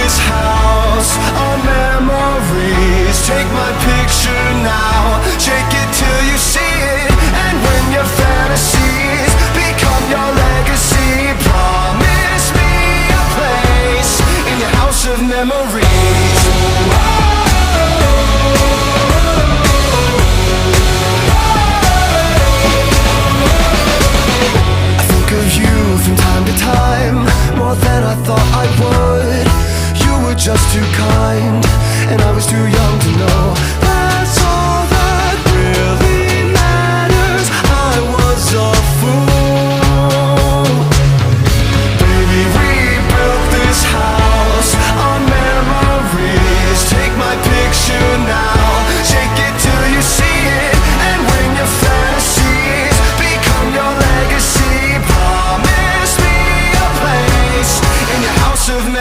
this house of memories. Take my picture now, shake it till you see it. And when your fantasies become your legacy, promise me a place in your house of memories.